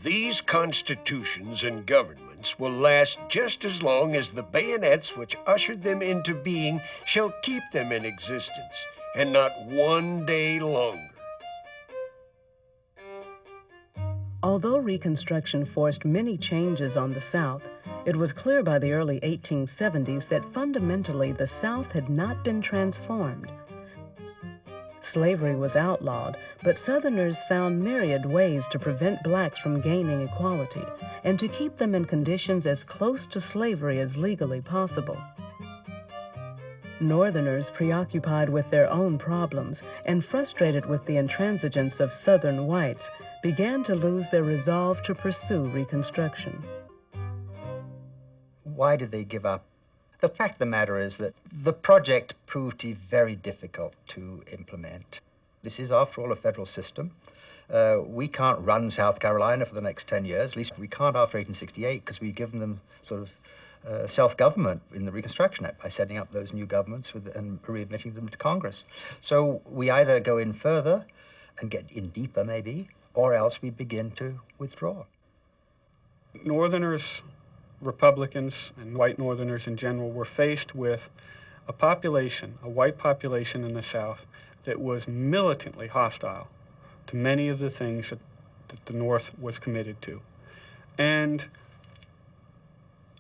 These constitutions and governments will last just as long as the bayonets which ushered them into being shall keep them in existence, and not one day longer. Although Reconstruction forced many changes on the South, it was clear by the early 1870s that fundamentally the South had not been transformed. Slavery was outlawed, but Southerners found myriad ways to prevent blacks from gaining equality and to keep them in conditions as close to slavery as legally possible. Northerners, preoccupied with their own problems and frustrated with the intransigence of Southern whites, began to lose their resolve to pursue Reconstruction. Why did they give up? The fact of the matter is that the project proved to be very difficult to implement. This is, after all, a federal system. We can't run South Carolina for the next 10 years. At least we can't after 1868, because we've given them sort of self-government in the Reconstruction Act by setting up those new governments and readmitting them to Congress. So we either go in further and get in deeper, maybe, or else we begin to withdraw. Northerners, Republicans, and white Northerners in general were faced with a population, a white population in the South, that was militantly hostile to many of the things that the North was committed to. And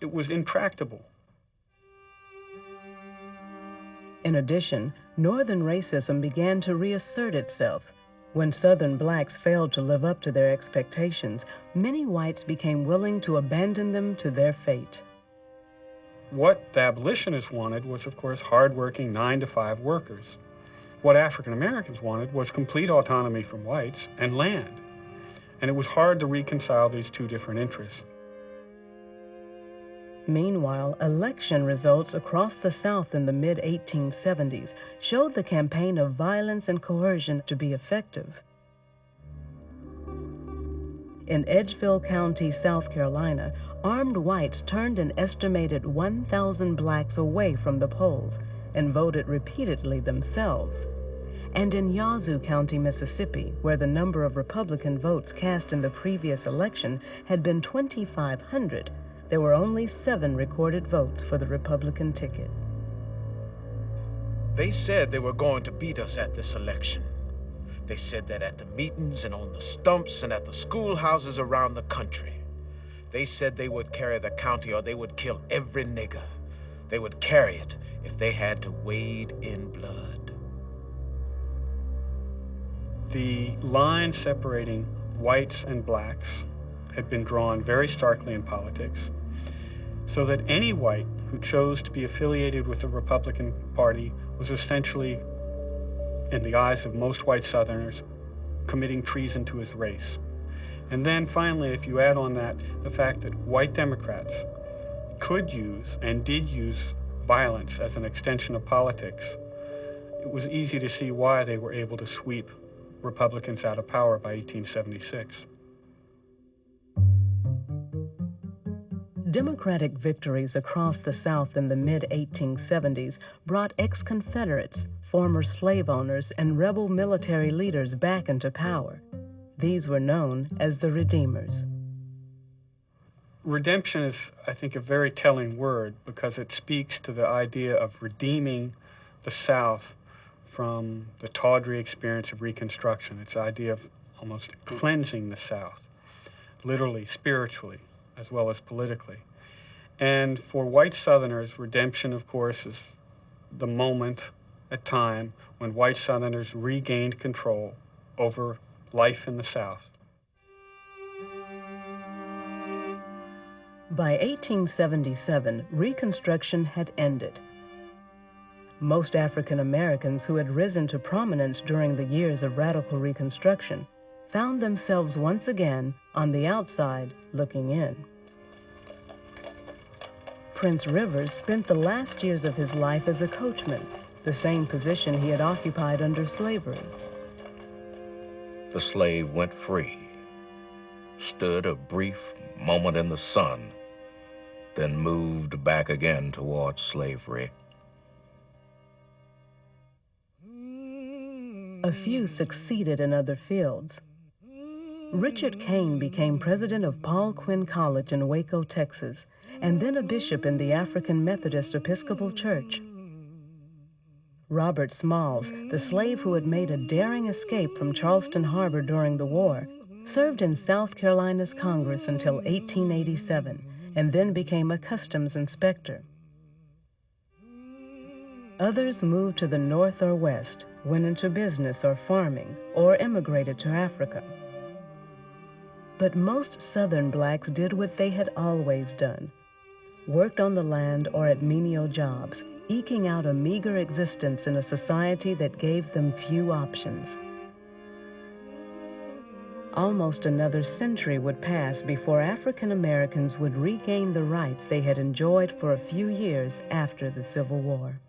it was intractable. In addition, Northern racism began to reassert itself. When Southern blacks failed to live up to their expectations, many whites became willing to abandon them to their fate. What the abolitionists wanted was, of course, hardworking 9-to-5 workers. What African Americans wanted was complete autonomy from whites and land. And it was hard to reconcile these two different interests. Meanwhile, election results across the South in the mid-1870s showed the campaign of violence and coercion to be effective. In Edgefield County, South Carolina, armed whites turned an estimated 1,000 blacks away from the polls and voted repeatedly themselves. And in Yazoo County, Mississippi, where the number of Republican votes cast in the previous election had been 2,500, there were only 7 recorded votes for the Republican ticket. They said they were going to beat us at this election. They said that at the meetings and on the stumps and at the schoolhouses around the country. They said they would carry the county or they would kill every nigger. They would carry it if they had to wade in blood. The line separating whites and blacks had been drawn very starkly in politics, so that any white who chose to be affiliated with the Republican Party was essentially, in the eyes of most white Southerners, committing treason to his race. And then finally, if you add on that the fact that white Democrats could use and did use violence as an extension of politics, it was easy to see why they were able to sweep Republicans out of power by 1876. Democratic victories across the South in the mid-1870s brought ex-Confederates, former slave owners, and rebel military leaders back into power. These were known as the Redeemers. Redemption is, I think, a very telling word because it speaks to the idea of redeeming the South from the tawdry experience of Reconstruction. It's the idea of almost cleansing the South, literally, spiritually, as well as politically. And for white Southerners, redemption, of course, is the moment, a time, when white Southerners regained control over life in the South. By 1877, Reconstruction had ended. Most African Americans who had risen to prominence during the years of radical Reconstruction found themselves once again on the outside looking in. Prince Rivers spent the last years of his life as a coachman, the same position he had occupied under slavery. The slave went free, stood a brief moment in the sun, then moved back again towards slavery. A few succeeded in other fields. Richard Kane became president of Paul Quinn College in Waco, Texas, and then a bishop in the African Methodist Episcopal Church. Robert Smalls, the slave who had made a daring escape from Charleston Harbor during the war, served in South Carolina's Congress until 1887, and then became a customs inspector. Others moved to the north or west, went into business or farming, or immigrated to Africa. But most Southern blacks did what they had always done, worked on the land or at menial jobs, eking out a meager existence in a society that gave them few options. Almost another century would pass before African Americans would regain the rights they had enjoyed for a few years after the Civil War.